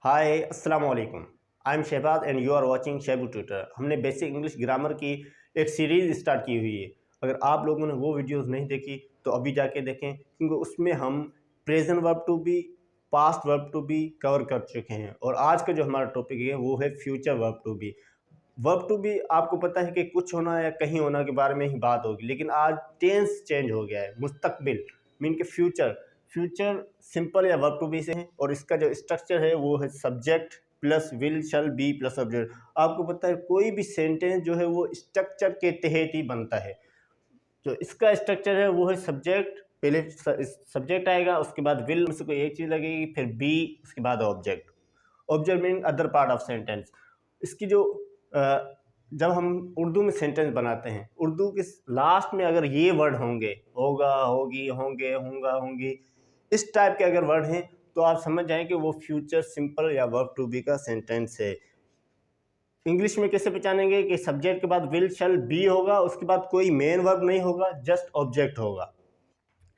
हाय अस्सलाम वालेकुम। I am Shahbaz and you are watching Shaibu tutor. हमने बेसिक इंग्लिश ग्रामर की एक सीरीज़ स्टार्ट की हुई है। अगर आप लोगों ने वो वीडियोस नहीं देखी तो अभी जाके देखें, क्योंकि उसमें हम present verb to be, past verb to be cover कर चुके हैं। और आज का जो हमारा टॉपिक है वो है future verb to be. Verb to be आपको पता है कि कुछ होना या कहीं होना के बारे में ही बात होगी, लेकिन आज टेंस चेंज हो गया है। मुस्तकबिल मीन के फ्यूचर सिंपल या वर्ब टू बी से है, और इसका जो स्ट्रक्चर है वो है subject plus will shall B plus object. आपको पता है कोई भी सेंटेंस जो है वो स्ट्रक्चर के तहत ही बनता है। जो इसका स्ट्रक्चर है वो है सब्जेक्ट, पहले सब्जेक्ट आएगा, उसके बाद विल में से कोई एक चीज़ लगेगी, फिर बी, उसके बाद object. Object mean other part of sentence. इसकी जो जब हम उर्दू में सेंटेंस बनाते हैं, उर्दू के लास्ट में अगर ये वर्ड होंगे, होगा, होगी, होंगे, होंगे, होंगी, इस टाइप के अगर वर्ड हैं तो आप समझ जाएं कि वो फ्यूचर सिंपल या वर्ब टू बी का सेंटेंस है। इंग्लिश में कैसे पहचानेंगे कि सब्जेक्ट के बाद विल शल बी होगा, उसके बाद कोई मेन वर्ब नहीं होगा, जस्ट ऑब्जेक्ट होगा,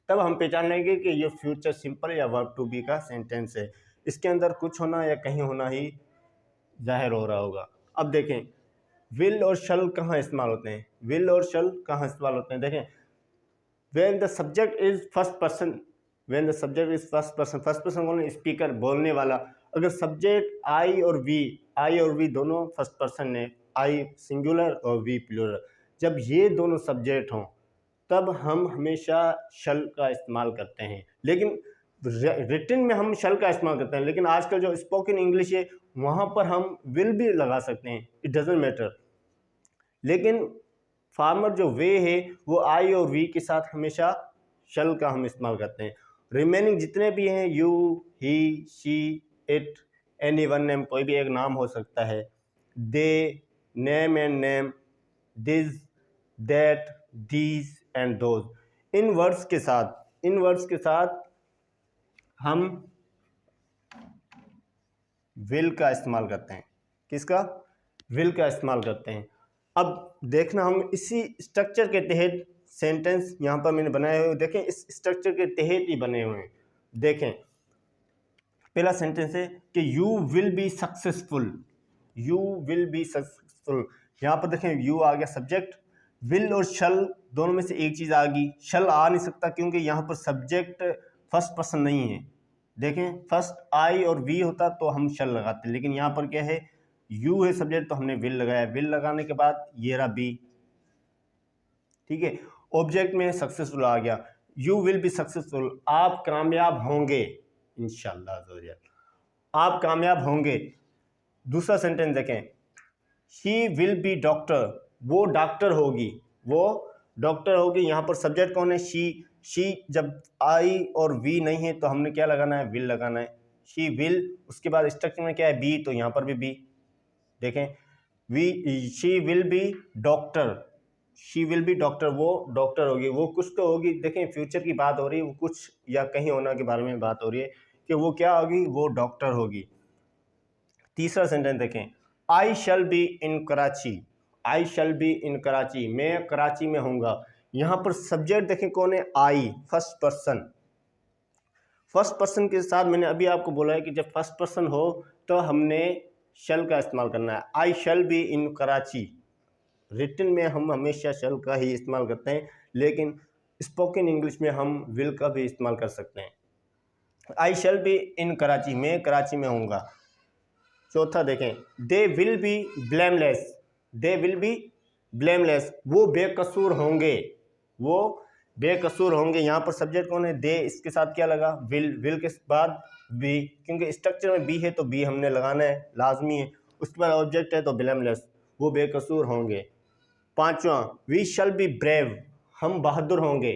तब हम पहचान लेंगे कि ये फ्यूचर सिंपल या वर्ब टू बी का सेंटेंस है। इसके अंदर कुछ होना या कहीं होना ही जाहिर हो रहा होगा। अब देखें विल और शल कहाँ इस्तेमाल होते हैं, विल और शल कहाँ इस्तेमाल होते हैं। देखें when the subject is first person, when the subject is first person कौन है, स्पीकर, बोलने वाला। अगर सब्जेक्ट आई और वी दोनों फर्स्ट पर्सन है, आई सिंगुलर और वी प्लूरल, जब ये दोनों सब्जेक्ट हों तब हम हमेशा शल का इस्तेमाल करते हैं। लेकिन रिटन में हम शल का इस्तेमाल करते हैं, लेकिन आजकल जो स्पोकन इंग्लिश है वहाँ पर हम विल भी लगा सकते हैं, इट डजेंट मैटर। लेकिन फार्मर जो वे है वो आई और वी के साथ हमेशा शल का हम इस्तेमाल करते हैं। रिमेनिंग जितने भी हैं, you, he, she, it, any one name, कोई भी एक नाम हो सकता है, they, name and name, this, that, these and those, इन वर्ड्स के साथ हम विल का इस्तेमाल करते हैं। किसका? विल का इस्तेमाल करते हैं। अब देखना हम इसी स्ट्रक्चर के तहत सेंटेंस यहाँ पर मैंने बनाए हुए, देखें इस स्ट्रक्चर के तहत ही बने हुए हैं। देखें पहला सेंटेंस है कि you will be successful, you will be successful. यहाँ पर देखें यू आ गया सब्जेक्ट, विल और शल दोनों में से एक चीज़ आ गई, शल आ नहीं सकता क्योंकि यहाँ पर सब्जेक्ट फर्स्ट पर्सन नहीं है। देखें फर्स्ट आई और वी होता तो हम शल लगाते, लेकिन यहाँ पर क्या है, यू है सब्जेक्ट तो हमने विल लगाया, विल लगाने के बाद ये रहा बी, ठीक है। ऑब्जेक्ट में सक्सेसफुल आ गया, यू विल बी सक्सेसफुल, आप कामयाब होंगे, इंशाल्लाह आप कामयाब होंगे। दूसरा सेंटेंस देखें, शी विल बी डॉक्टर, वो डॉक्टर होगी, वो डॉक्टर होगी। यहाँ पर सब्जेक्ट कौन है, शी जब आई और वी नहीं है तो हमने क्या लगाना है, विल लगाना है। शी विल, उसके बाद स्ट्रक्चर में क्या है, बी, तो यहाँ पर भी बी। देखें she will be doctor, she will be doctor, वो डॉक्टर होगी, वो कुछ तो होगी। देखें फ्यूचर की बात हो रही है, वो कुछ या कहीं होना के बारे में बात हो रही है कि वो क्या होगी, वो डॉक्टर होगी। तीसरा सेंटेंस देखें, I shall be in Karachi, I shall be in Karachi, मैं कराची में होऊंगा। यहाँ पर सब्जेक्ट देखें कौन है, आई, फर्स्ट पर्सन। फर्स्ट पर्सन के साथ मैंने अभी आपको बोला है कि जब फर्स्ट पर्सन हो तो हमने शैल का इस्तेमाल करना है। I shall be in Karachi, written में हम हमेशा शैल का ही इस्तेमाल करते हैं, लेकिन स्पोकन इंग्लिश में हम विल का भी इस्तेमाल कर सकते हैं। आई शैल बी इन कराची, मैं कराची में होऊंगा। चौथा देखें, they will be blameless, they will be blameless, वो बेकसूर होंगे, वो बेकसूर होंगे। यहाँ पर सब्जेक्ट कौन है, दे, इसके साथ क्या लगा, विल, विल के बाद बी, क्योंकि स्ट्रक्चर में बी है तो बी हमने लगाना है, लाजमी है। उसके बाद ऑब्जेक्ट है तो ब्लेमलेस, वो बेकसूर होंगे। पांचवा, वी शैल बी ब्रेव, हम बहादुर होंगे,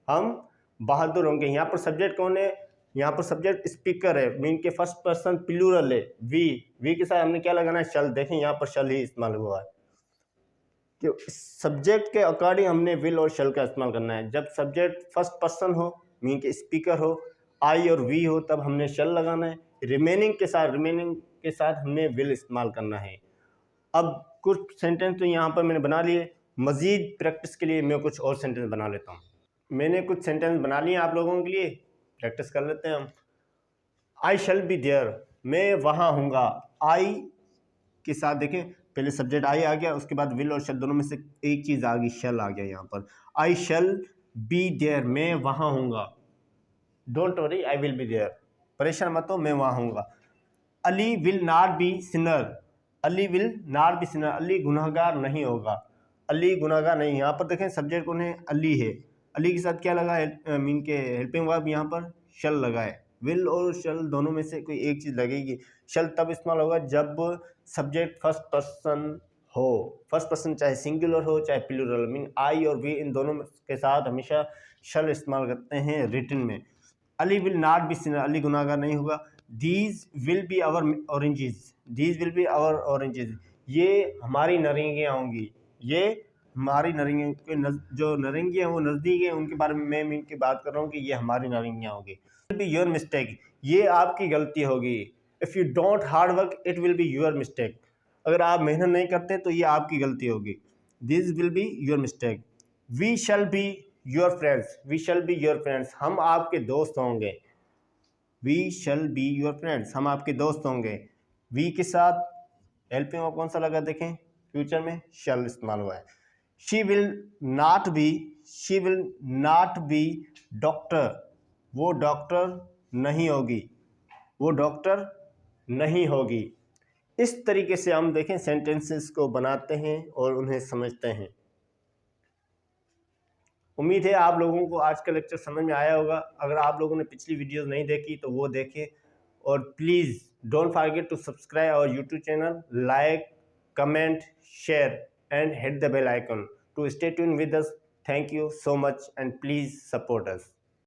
हम बहादुर होंगे। यहाँ पर सब्जेक्ट कौन है, यहाँ पर सब्जेक्ट स्पीकर है, मीन के फर्स्ट पर्सन प्लूरल है, वी के साथ हमने क्या लगाना है, शल। देखें यहाँ पर शल ही इस्तेमाल हुआ है कि सब्जेक्ट के अकॉर्डिंग हमने विल और शल का इस्तेमाल करना है। जब सब्जेक्ट फर्स्ट पर्सन हो, मीन के स्पीकर हो, आई और वी हो, तब हमने शल लगाना है। रिमेनिंग के साथ हमने विल इस्तेमाल करना है। अब कुछ सेंटेंस तो यहाँ पर मैंने बना लिए, मज़ीद प्रैक्टिस के लिए मैं कुछ और सेंटेंस बना लेता हूँ। मैंने कुछ सेंटेंस बना लिए आप लोगों के लिए, प्रैक्टिस कर लेते हैं हम। आई शैल बी देयर, मैं वहाँ हूँगा। आई के साथ देखें, पहले सब्जेक्ट आई आ गया, उसके बाद विल और शैल दोनों में से एक चीज़ आ गई, शैल आ गया यहाँ पर। आई शैल बी देयर, मैं वहाँ हूँगा। Don't worry, I will be there, परेशान मत हो, मैं वहाँ हूँगा। Ali will not be sinner, Ali will not be sinner, Ali गुनहगार नहीं होगा। अली गुनहगार नहीं, यहाँ पर देखें सब्जेक्ट कौन है, अली है। अली के साथ क्या लगा है, मीन के हेल्पिंग वर्ब यहाँ पर शल लगा है। विल और शल दोनों में से कोई एक चीज़ लगेगी। शल तब इस्तेमाल होगा जब सब्जेक्ट फर्स्ट पर्सन हो। फर्स्ट पर्सन चाहे सिंगुलर हो चाहे प्लूरल, मीन आई और वी, इन दोनों के साथ हमेशा शल इस्तेमाल करते हैं रिटन में। Ali will not be sinner, Ali गुनाहगार नहीं होगा। These will be our oranges, these will be our oranges, ये हमारी नारंगियाँ होंगी। ये हमारी नारंगियाँ, जो नारंगियाँ हैं वो नज़दीक है, उनके बारे में मैं मीन की बात कर रहा हूँ कि ये हमारी नारंगियाँ होंगी। विल बी योर मिस्टेक, ये आपकी गलती होगी। If you don't hard work it will be your mistake, अगर आप मेहनत नहीं करते तो ये आपकी गलती होगी। This will be your mistake. We shall be your friends, we shall be your friends, हम आपके दोस्त होंगे। We shall be your friends, हम आपके दोस्त होंगे। वी के साथ हेल्पिंग वर्ब कौन सा लगा देखें, फ्यूचर में शैल इस्तेमाल हुआ है। She will not B, she will not B doctor, वो डॉक्टर नहीं होगी, वो डॉक्टर नहीं होगी। इस तरीके से हम देखें सेंटेंसेस को बनाते हैं और उन्हें समझते हैं। उम्मीद है आप लोगों को आज का लेक्चर समझ में आया होगा। अगर आप लोगों ने पिछली वीडियोस नहीं देखी तो वो देखें, और please don't forget to subscribe our YouTube channel, like, comment, share and hit the bell icon to stay tuned with us. Thank you so much and please support us.